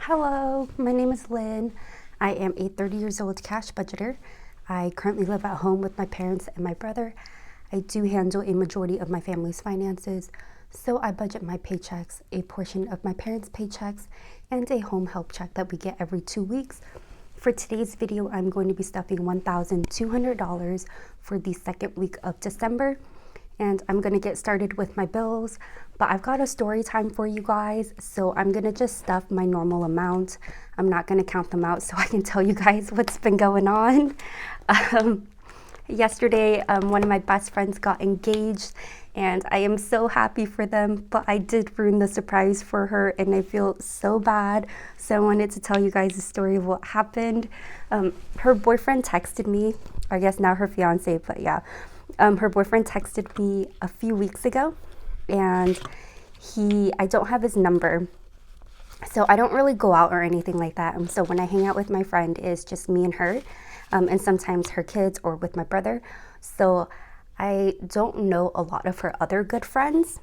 Hello, my name is Lynn. I am a 30 years old cash budgeter. I currently live at home with my parents and my brother. I do handle a majority of my family's finances, so I budget my paychecks, a portion of my parents' paychecks, and a home help check that we get every 2 weeks. For today's video, I'm going to be stuffing $1,200 for the second week of December. And I'm gonna get started with my bills, but I've got a story time for you guys, so I'm gonna just stuff my normal amount. I'm not gonna count them out so I can tell you guys what's been going on. Yesterday, one of my best friends got engaged, and I am so happy for them, but I did ruin the surprise for her, and I feel so bad. So I wanted to tell you guys the story of what happened. Her boyfriend texted me, I guess now her fiance, but yeah. Her boyfriend texted me a few weeks ago, and I don't have his number, so I don't really go out or anything like that. And so when I hang out with my friend, it's just me and her, and sometimes her kids or with my brother. So I don't know a lot of her other good friends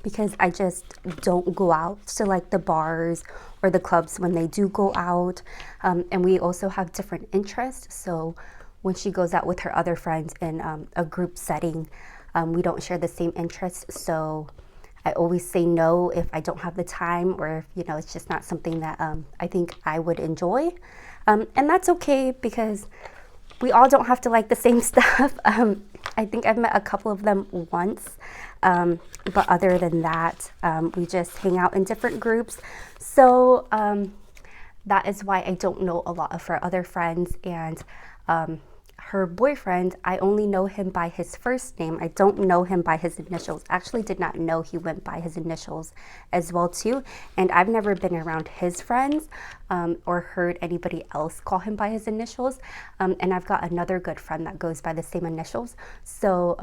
because I just don't go out to like the bars or the clubs when they do go out. And we also have different interests. So when she goes out with her other friends in a group setting, we don't share the same interests. So I always say no if I don't have the time, or if, it's just not something that I think I would enjoy. And that's okay because we all don't have to like the same stuff. I think I've met a couple of them once, but other than that, we just hang out in different groups. So that is why I don't know a lot of her other friends. And her boyfriend, I only know him by his first name. I don't know him by his initials. Actually did not know he went by his initials as well too. And I've never been around his friends or heard anybody else call him by his initials. And I've got another good friend that goes by the same initials. So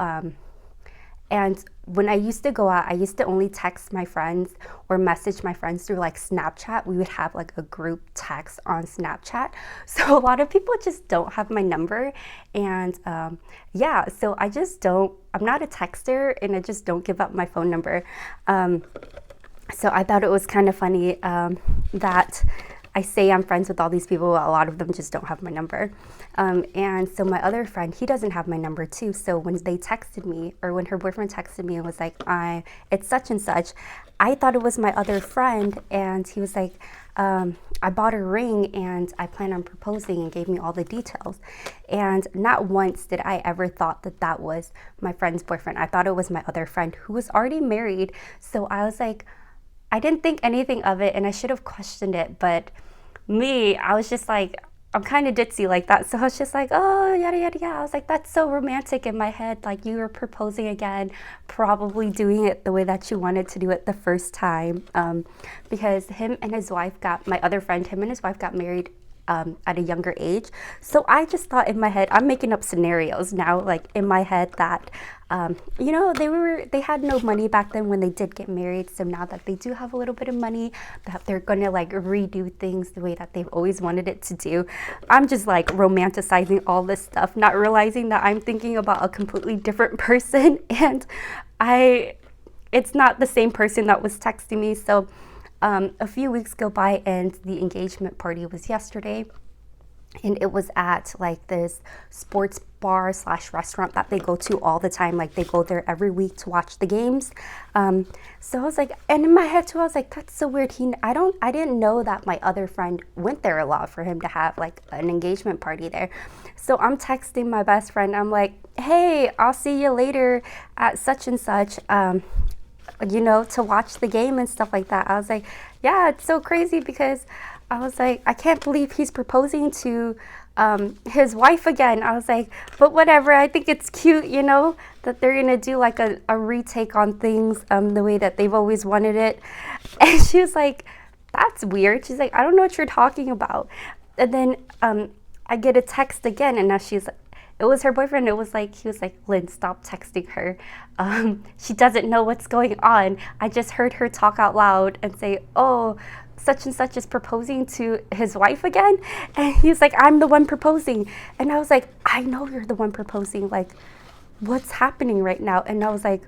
and when I used to go out, I used to only text my friends or message my friends through like Snapchat. We would have like a group text on Snapchat. So a lot of people just don't have my number. And yeah, so I'm not a texter, and I just don't give up my phone number. So I thought it was kind of funny that I say I'm friends with all these people, a lot of them just don't have my number. And so my other friend, he doesn't have my number too. So when they texted me, or when her boyfriend texted me and was like, it's such and such, I thought it was my other friend. And he was like, I bought a ring and I plan on proposing, and gave me all the details. And not once did I ever thought that that was my friend's boyfriend. I thought it was my other friend who was already married. So I was like, I didn't think anything of it, and I should have questioned it, but I was just like, I'm kind of ditzy like that. So I was just like, oh, yada, yada, yada. I was like, that's so romantic in my head. Like, you were proposing again, probably doing it the way that you wanted to do it the first time. Because him and his wife got married at a younger age. So I just thought in my head, I'm making up scenarios now, like in my head, that they had no money back then when they did get married. So now that they do have a little bit of money, that they're gonna like redo things the way that they've always wanted it to do. I'm just like romanticizing all this stuff, not realizing that I'm thinking about a completely different person, and it's not the same person that was texting me. So a few weeks go by, and the engagement party was yesterday, and it was at like this sports bar / restaurant that they go to all the time. Like, they go there every week to watch the games. So I was like, and in my head too, I was like, that's so weird. I didn't know that my other friend went there a lot for him to have like an engagement party there. So I'm texting my best friend. I'm like, hey, I'll see you later at such and such. To watch the game and stuff like that. I was like, yeah, it's so crazy, because I was like, I can't believe he's proposing to his wife again. I was like, but whatever, I think it's cute, that they're gonna do like a retake on things the way that they've always wanted it. And she was like, that's weird. She's like, I don't know what you're talking about. And then I get a text again, and now it was her boyfriend. He was like, Lynn, stop texting her. She doesn't know what's going on. I just heard her talk out loud and say, oh, such and such is proposing to his wife again. And he's like, I'm the one proposing. And I was like, I know you're the one proposing. Like, what's happening right now? And I was like,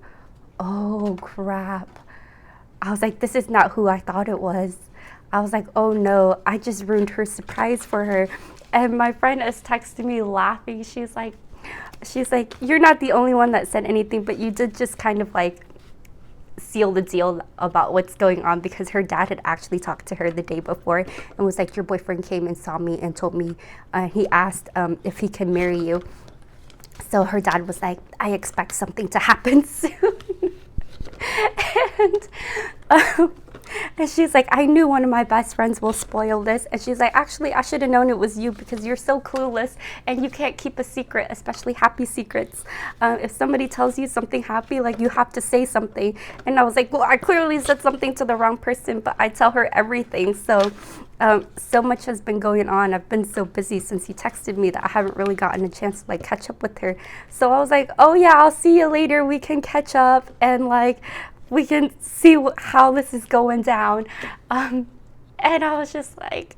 oh, crap. I was like, this is not who I thought it was. I was like, oh no, I just ruined her surprise for her. And my friend is texting me laughing. She's like, you're not the only one that said anything, but you did just kind of like seal the deal about what's going on, because her dad had actually talked to her the day before and was like, your boyfriend came and saw me and told me, he asked if he can marry you. So her dad was like, I expect something to happen soon. and And she's like, I knew one of my best friends will spoil this. And she's like, actually, I should have known it was you, because you're so clueless and you can't keep a secret, especially happy secrets. If somebody tells you something happy, like, you have to say something. And I was like, well, I clearly said something to the wrong person, but I tell her everything. So so much has been going on. I've been so busy since he texted me that I haven't really gotten a chance to like catch up with her. So I was like, oh yeah, I'll see you later. We can catch up and like we can see how this is going down. And I was just like,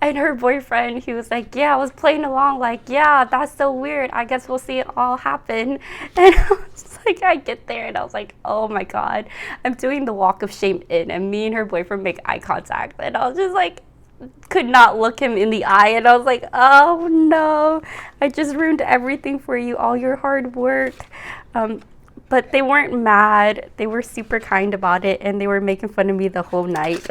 and her boyfriend, he was like, yeah, I was playing along like, yeah, that's so weird. I guess we'll see it all happen. And I was just like, I get there and I was like, oh my God, I'm doing the walk of shame in, and me and her boyfriend make eye contact. And I was just like, could not look him in the eye. And I was like, oh no, I just ruined everything for you, all your hard work. But they weren't mad. They were super kind about it, and they were making fun of me the whole night.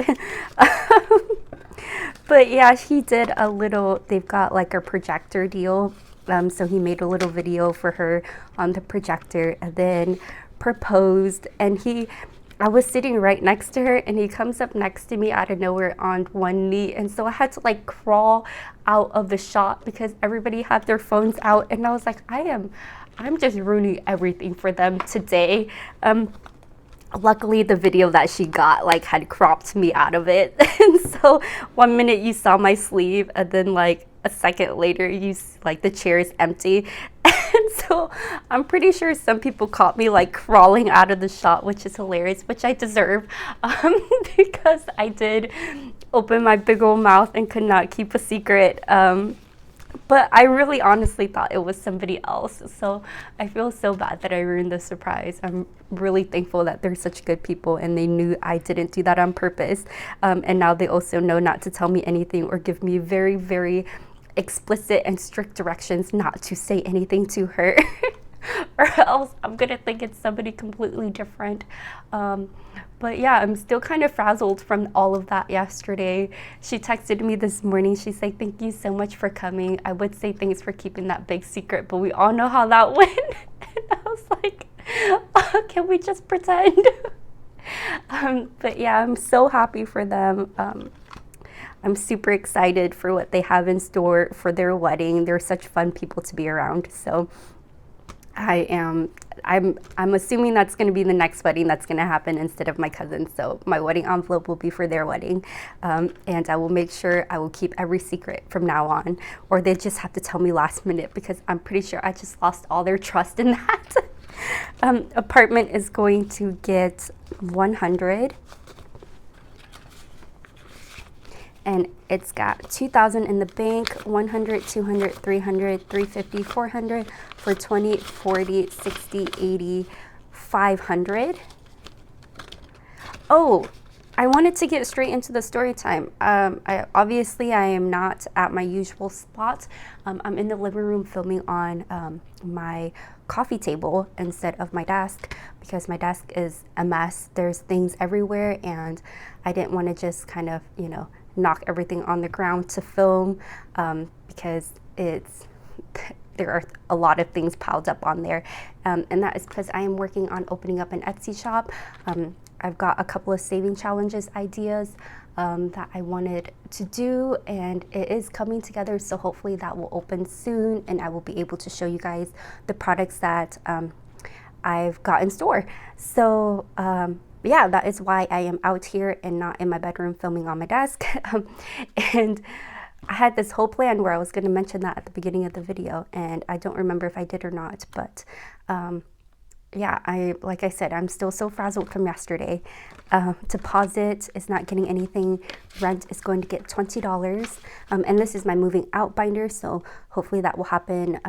But yeah, he did a little, they've got like a projector deal. So he made a little video for her on the projector and then proposed. And I was sitting right next to her, and he comes up next to me out of nowhere on one knee. And so I had to like crawl out of the shot because everybody had their phones out. And I was like, I'm just ruining everything for them today. Luckily, the video that she got like had cropped me out of it. And so 1 minute you saw my sleeve, and then like a second later like the chair is empty. And so I'm pretty sure some people caught me like crawling out of the shot, which is hilarious, which I deserve, because I did open my big old mouth and could not keep a secret. But I really honestly thought it was somebody else. So I feel so bad that I ruined the surprise. I'm really thankful that they're such good people and they knew I didn't do that on purpose. And now they also know not to tell me anything or give me very, very explicit and strict directions not to say anything to her. Or else I'm gonna think it's somebody completely different. But yeah, I'm still kind of frazzled from all of that yesterday. She texted me this morning. She's like, thank you so much for coming. I would say thanks for keeping that big secret, but we all know how that went. And I was like, oh, can we just pretend? But yeah, I'm so happy for them. I'm super excited for what they have in store for their wedding. They're such fun people to be around. So I'm assuming that's going to be the next wedding that's going to happen instead of my cousin. So my wedding envelope will be for their wedding. And I will make sure I will keep every secret from now on, or they just have to tell me last minute, because I'm pretty sure I just lost all their trust in that. Apartment is going to get 100. And it's got 2,000 in the bank, 100, 200, 300, 350, 400 for 20, 40, 60, 80, 500. Oh, I wanted to get straight into the story time. Obviously, I am not at my usual spot. I'm in the living room filming on my coffee table instead of my desk, because my desk is a mess. There's things everywhere, and I didn't want to just kind of, knock everything on the ground to film, because there are a lot of things piled up on there, and that is because I am working on opening up an Etsy shop. I've got a couple of saving challenges ideas that I wanted to do, and it is coming together, so hopefully that will open soon and I will be able to show you guys the products that I've got in store. So yeah, that is why I am out here and not in my bedroom filming on my desk. And I had this whole plan where I was going to mention that at the beginning of the video, and I don't remember if I did or not. But yeah, like I said, I'm still so frazzled from yesterday. Deposit is not getting anything. Rent is going to get $20. And this is my moving out binder, so hopefully that will happen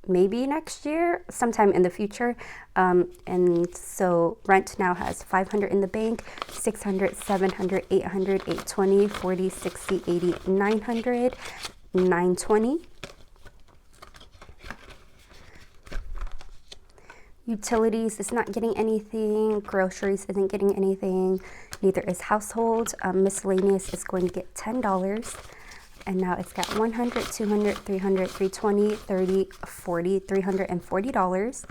maybe next year, sometime in the future. And so rent now has 500 in the bank, 600, 700, 800, 820, 40, 60, 80, 900, 920. Utilities is not getting anything. Groceries isn't getting anything. Neither is household. Miscellaneous is going to get $10. And now it's got 100, 200, 300, 320, 30, 40, $340.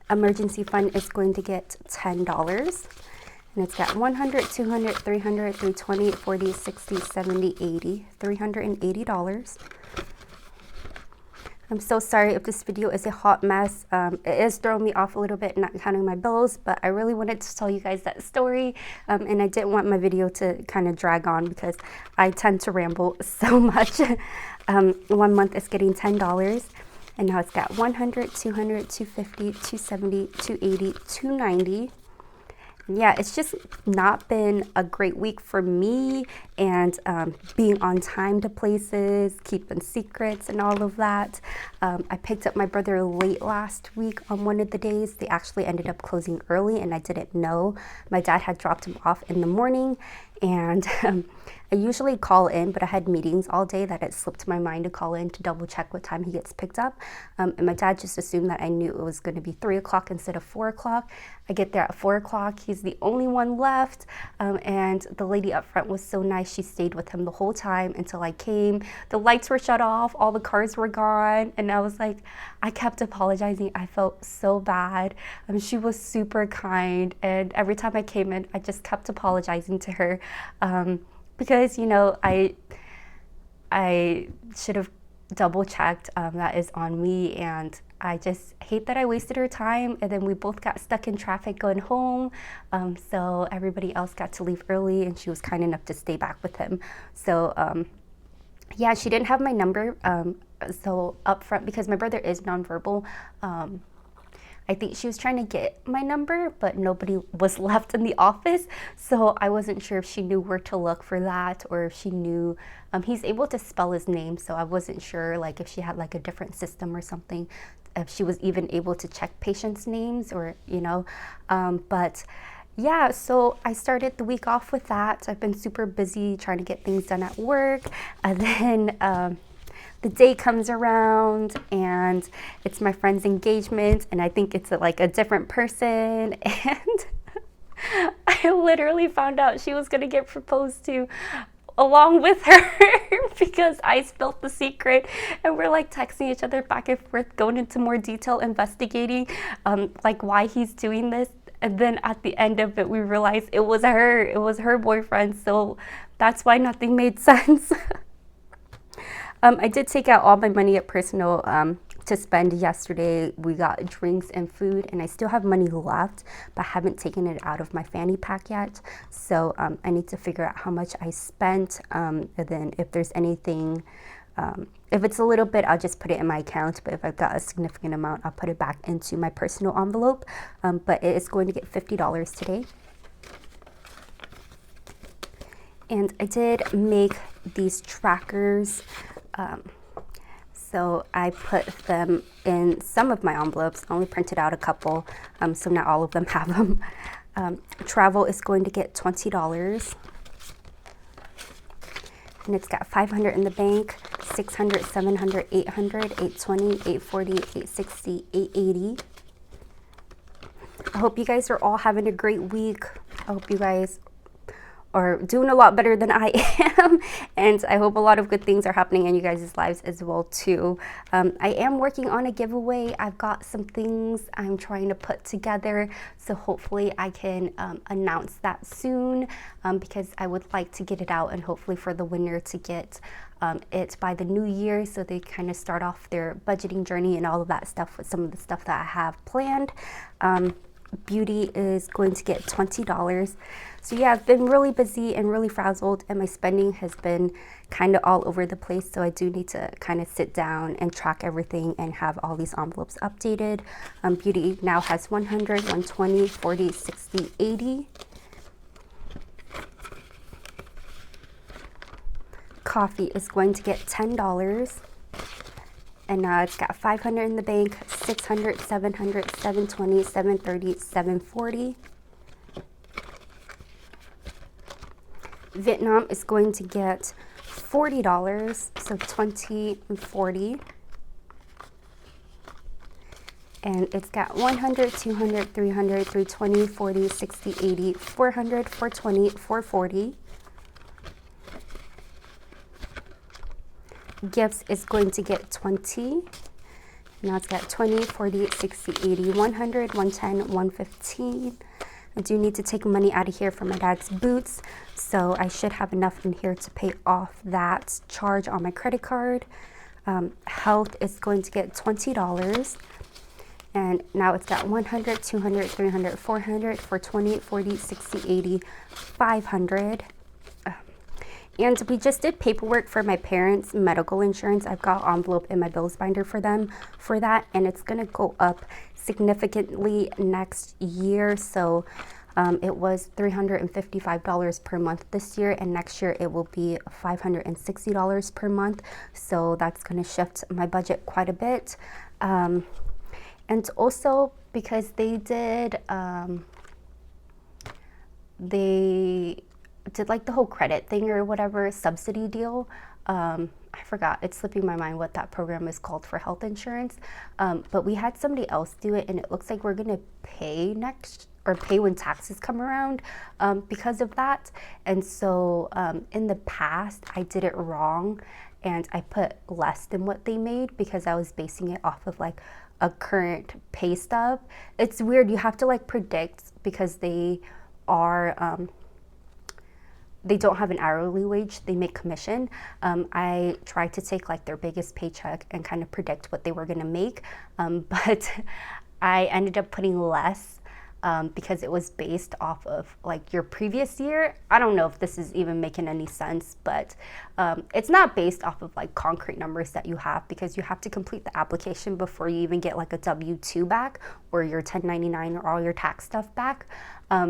Emergency fund is going to get $10. And it's got 100, 200, 300, 320, 40, 60, 70, 80, $380. I'm so sorry if this video is a hot mess. It is throwing me off a little bit, not counting my bills, but I really wanted to tell you guys that story. And I didn't want my video to kind of drag on because I tend to ramble so much. 1 month is getting $10. And now it's got 100, 200, 250, 270, 280, 290. Yeah, it's just not been a great week for me, and being on time to places, keeping secrets and all of that. I picked up my brother late last week on one of the days. They actually ended up closing early and I didn't know. My dad had dropped him off in the morning, and I usually call in, but I had meetings all day that it slipped my mind to call in to double check what time he gets picked up. And my dad just assumed that I knew it was going to be 3 o'clock instead of 4 o'clock. I get there at 4 o'clock. He's the only one left. And the lady up front was so nice. She stayed with him the whole time until I came. The lights were shut off. All the cars were gone. And I was like, I kept apologizing. I felt so bad. She was super kind. And every time I came in, I just kept apologizing to her. Because, you know, I should have double checked. That is on me, and I just hate that I wasted her time, and then we both got stuck in traffic going home. So everybody else got to leave early, and she was kind enough to stay back with him. So yeah, she didn't have my number. So up front, because my brother is nonverbal, I think she was trying to get my number, but nobody was left in the office. So I wasn't sure if she knew where to look for that, or if she knew, he's able to spell his name. So I wasn't sure, like, if she had like a different system or something, if she was even able to check patients' names, or, you know, but yeah, so I started the week off with that. I've been super busy trying to get things done at work. And then, the day comes around and it's my friend's engagement, and I think it's like a different person, and I literally found out she was going to get proposed to along with her because I spilled the secret, and we're like texting each other back and forth, going into more detail, investigating like why he's doing this. And then at the end of it, we realized it was her boyfriend, so that's why nothing made sense. I did take out all my money at personal to spend yesterday. We got drinks and food, and I still have money left, but I haven't taken it out of my fanny pack yet. So I need to figure out how much I spent, and then if there's anything, if it's a little bit, I'll just put it in my account, but if I've got a significant amount, I'll put it back into my personal envelope. But it is going to get $50 today. And I did make these trackers. So I put them in some of my envelopes. I only printed out a couple, so not all of them have them. Travel is going to get $20. And it's got 500 in the bank, 600, 700, 800, 820, 840, 860, 880. I hope you guys are all having a great week. I hope you guys are doing a lot better than I am, and I hope a lot of good things are happening in you guys' lives as well too. I am working on a giveaway. I've got some things I'm trying to put together, so hopefully I can announce that soon, because I would like to get it out, and hopefully for the winner to get it by the new year, so they kind of start off their budgeting journey and all of that stuff with some of the stuff that I have planned. Beauty is going to get $20. So yeah, I've been really busy and really frazzled, and my spending has been kind of all over the place. So I do need to kind of sit down and track everything and have all these envelopes updated. Beauty now has 100, 120, 40, 60, 80. Coffee is going to get $10. And now it's got 500 in the bank, 600, 700, 720, 730, 740. Vietnam is going to get $40, so 20 and 40. And it's got 100, 200, 300, 320, 40, 60, 80, 400, 420, 440. Gifts is going to get 20. Now it's got 20, 40, 60, 80, 100, 110, 115. I do need to take money out of here for my dad's boots, so I should have enough in here to pay off that charge on my credit card. Health is going to get $20. And now it's got 100, 200, 300, 400, 420, 40, 60, 80, 500. And we just did paperwork for my parents' medical insurance. I've got an envelope in my bills binder for them for that, and it's going to go up significantly next year. So it was $355 per month this year, and next year it will be $560 per month. So that's going to shift my budget quite a bit. And also because they did like the whole credit thing or whatever subsidy deal. I forgot, it's slipping my mind what that program is called for health insurance. But we had somebody else do it, and it looks like we're gonna pay pay when taxes come around because of that. And so in the past I did it wrong, and I put less than what they made because I was basing it off of like a current pay stub. It's weird, you have to like predict because they are they don't have an hourly wage, they make commission. I tried to take like their biggest paycheck and kind of predict what they were gonna make, but I ended up putting less because it was based off of like your previous year. I don't know if this is even making any sense, but it's not based off of like concrete numbers that you have, because you have to complete the application before you even get like a W-2 back or your 1099 or all your tax stuff back.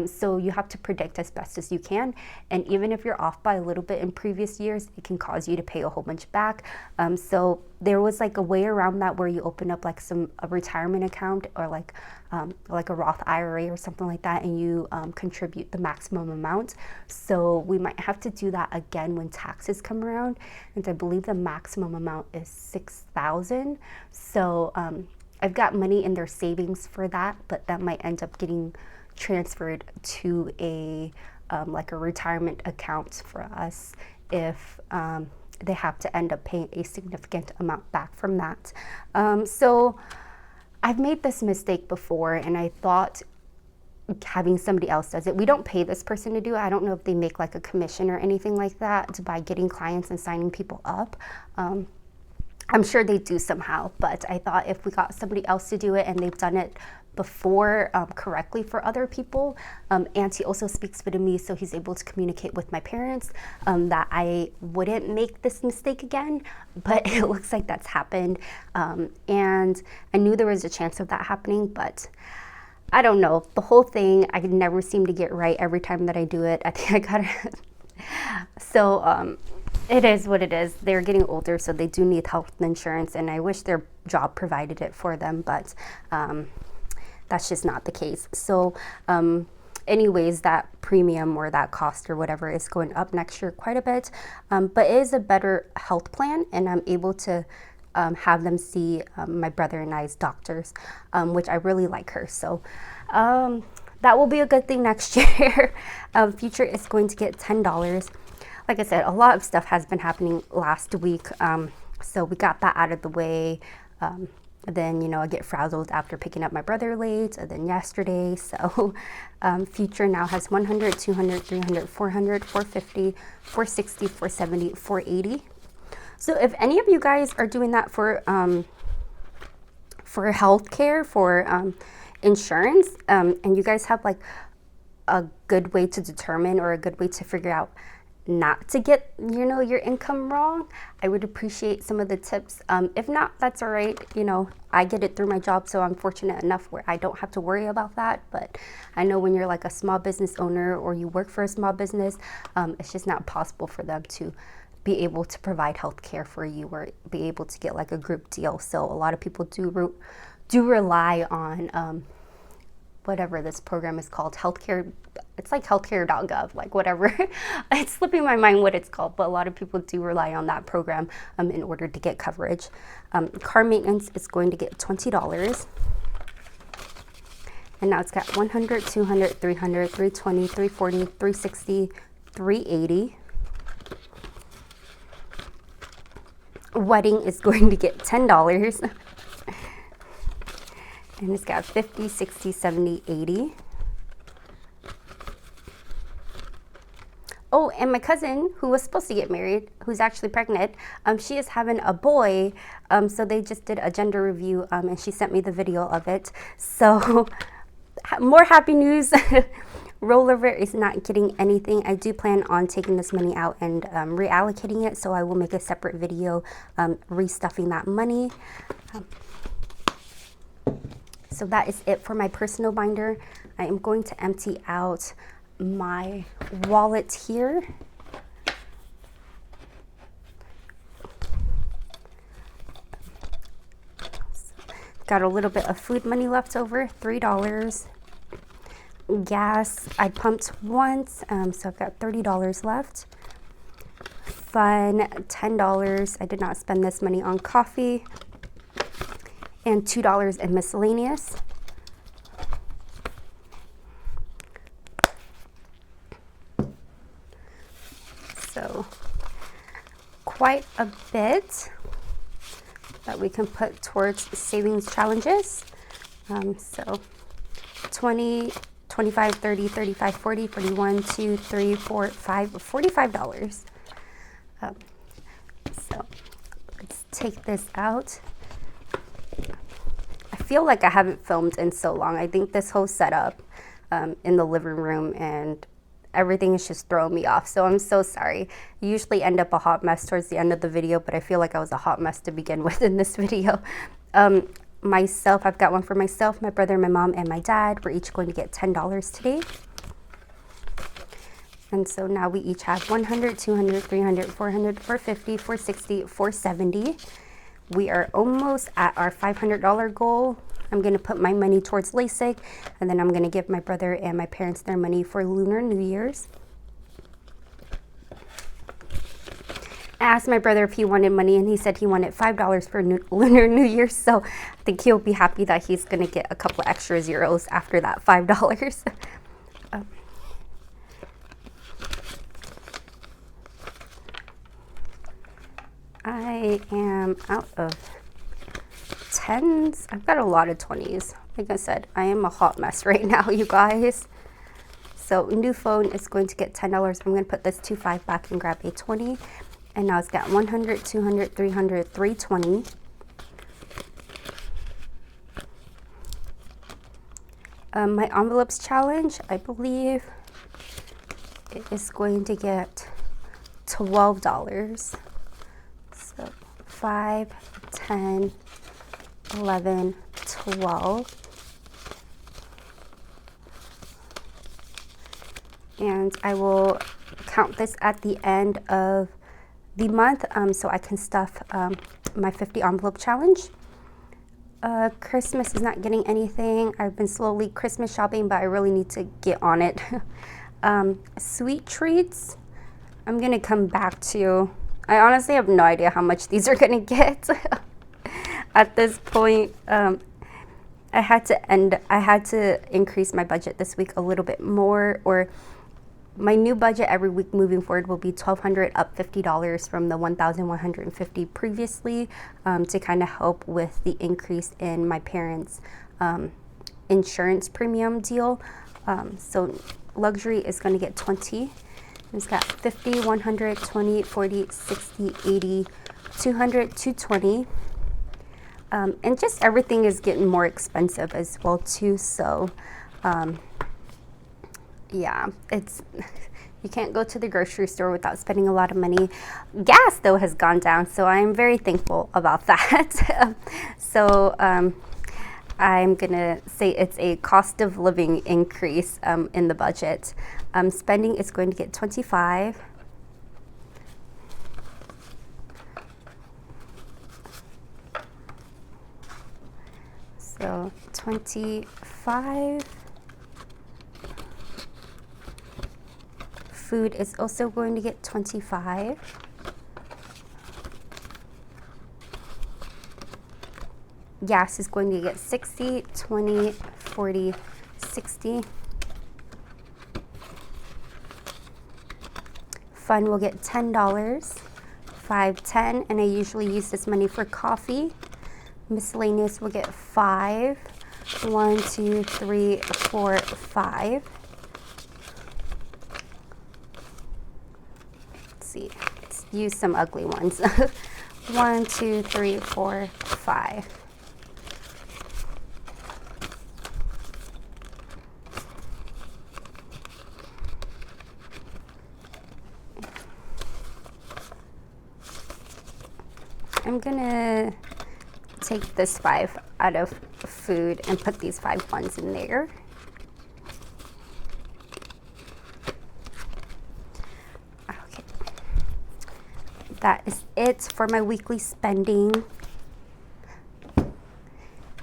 So you have to predict as best as you can. And even if you're off by a little bit in previous years, it can cause you to pay a whole bunch back. So there was like a way around that where you open up like a retirement account or like a Roth IRA or something like that, and you contribute the maximum amount. So we might have to do that again when taxes come around. And I believe the maximum amount is $6,000. So I've got money in their savings for that, but that might end up getting transferred to a like a retirement account for us if they have to end up paying a significant amount back from that. So I've made this mistake before, and I thought having somebody else does it. We don't pay this person to do it. I don't know if they make like a commission or anything like that by getting clients and signing people up. I'm sure they do somehow, but I thought if we got somebody else to do it and they've done it before correctly for other people, and he also speaks Vietnamese, so he's able to communicate with my parents, that I wouldn't make this mistake again. But it looks like that's happened, and I knew there was a chance of that happening, but I don't know. The whole thing, I never seem to get right every time that I do it. I think I got it. So it is what it is. They're getting older, so they do need health insurance, and I wish their job provided it for them, but that's just not the case. So anyways, that premium or that cost or whatever is going up next year quite a bit, but it is a better health plan, and I'm able to have them see my brother and I's doctors, which I really like her. So that will be a good thing next year. Future is going to get $10. Like I said, a lot of stuff has been happening last week, so we got that out of the way. Then, you know, I get frazzled after picking up my brother late, and then yesterday. So Future now has 100, 200, 300, 400, 450, 460, 470, 480. So if any of you guys are doing that for healthcare, for insurance, and you guys have like a good way to determine or a good way to figure out not to get, you know, your income wrong, I would appreciate some of the tips. If not, that's all right. You know, I get it through my job, so I'm fortunate enough where I don't have to worry about that. But I know when you're like a small business owner or you work for a small business, it's just not possible for them to be able to provide health care for you or be able to get like a group deal. So a lot of people do rely on whatever this program is called, healthcare. It's like healthcare.gov, like whatever. It's slipping my mind what it's called, but a lot of people do rely on that program in order to get coverage. Car maintenance is going to get $20. And now it's got 100, 200, 300, 320, 340, 360, 380. Wedding is going to get $10. And it's got 50, 60, 70, 80. Oh, and my cousin, who was supposed to get married, who's actually pregnant, she is having a boy. So they just did a gender review, and she sent me the video of it. So more happy news. Rollover is not getting anything. I do plan on taking this money out and reallocating it. So I will make a separate video restuffing that money. So that is it for my personal binder. I am going to empty out my wallet here. Got a little bit of food money left over, $3. Gas, I pumped once, so I've got $30 left. Fun, $10. I did not spend this money on coffee. And $2 in miscellaneous. So quite a bit that we can put towards savings challenges. So 20, 25, 30, 35, 40, 41, 2, 3, 4, 5, $45. So let's take this out. I feel like I haven't filmed in so long. I think this whole setup in the living room and everything is just throwing me off. So I'm so sorry. I usually end up a hot mess towards the end of the video, but I feel like I was a hot mess to begin with in this video. Myself, I've got one for myself, my brother, my mom, and my dad. We're each going to get $10 today. And so now we each have 100, 200, 300, 400, 450, 460, 470. We are almost at our $500 goal. I'm going to put my money towards LASIK, and then I'm going to give my brother and my parents their money for Lunar New Year's. I asked my brother if he wanted money, and he said he wanted $5 for Lunar New Year's, so I think he'll be happy that he's going to get a couple extra zeros after that $5. I am out of 10s. I've got a lot of 20s. Like I said, I am a hot mess right now, you guys. So new phone is going to get $10. I'm going to put this 25 back and grab a 20. And now it's got 100, 200, 300, 320. My envelopes challenge, I believe it is going to get $12. So 5, 10, 11, 12. And I will count this at the end of the month so I can stuff my 50 envelope challenge. Christmas is not getting anything. I've been slowly Christmas shopping, but I really need to get on it. Sweet treats, I'm gonna come back to. I honestly have no idea how much these are gonna get. At this point, I had to increase my budget this week a little bit more, or my new budget every week moving forward will be $1,200, up $50 from the $1,150 previously, to kind of help with the increase in my parents' insurance premium deal. So luxury is going to get 20. It's got 50, 100, 20, 40, 60, 80, 200, 220. And just everything is getting more expensive as well too. So yeah, you can't go to the grocery store without spending a lot of money. Gas though has gone down, so I am very thankful about that. So I'm gonna say it's a cost of living increase in the budget. Spending is going to get 25. So 25. Food is also going to get 25. Gas is going to get 60, 20, 40, 60. Fun will get $10, 5, 10, and I usually use this money for coffee. Miscellaneous will get 5, 1, 2, 3, 4, 5. Let's see, let's use some ugly ones. 1, 2, 3, 4, 5. I'm gonna take this 5 out of food and put these 5 ones in there. Okay. That is it for my weekly spending.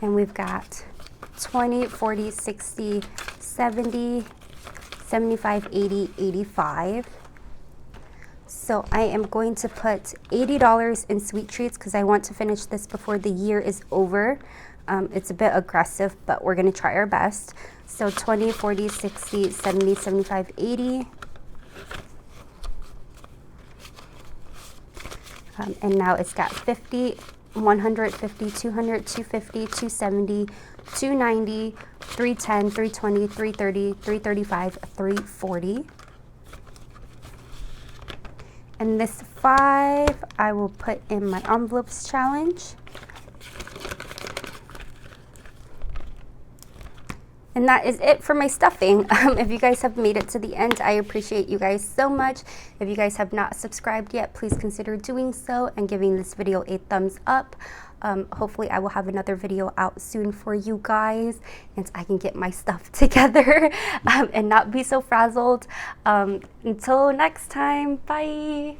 And we've got 20, 40, 60, 70, 75, 80, 85. So I am going to put $80 in sweet treats because I want to finish this before the year is over. It's a bit aggressive, but we're going to try our best. So 20, 40, 60, 70, 75, 80. And now it's got 50, 150, 200, 250, 270, 290, 310, 320, 330, 335, 340. And this 5 I will put in my envelopes challenge. And that is it for my stuffing. If you guys have made it to the end, I appreciate you guys so much. If you guys have not subscribed yet, please consider doing so and giving this video a thumbs up. Hopefully I will have another video out soon for you guys and I can get my stuff together and not be so frazzled. Until next time, bye.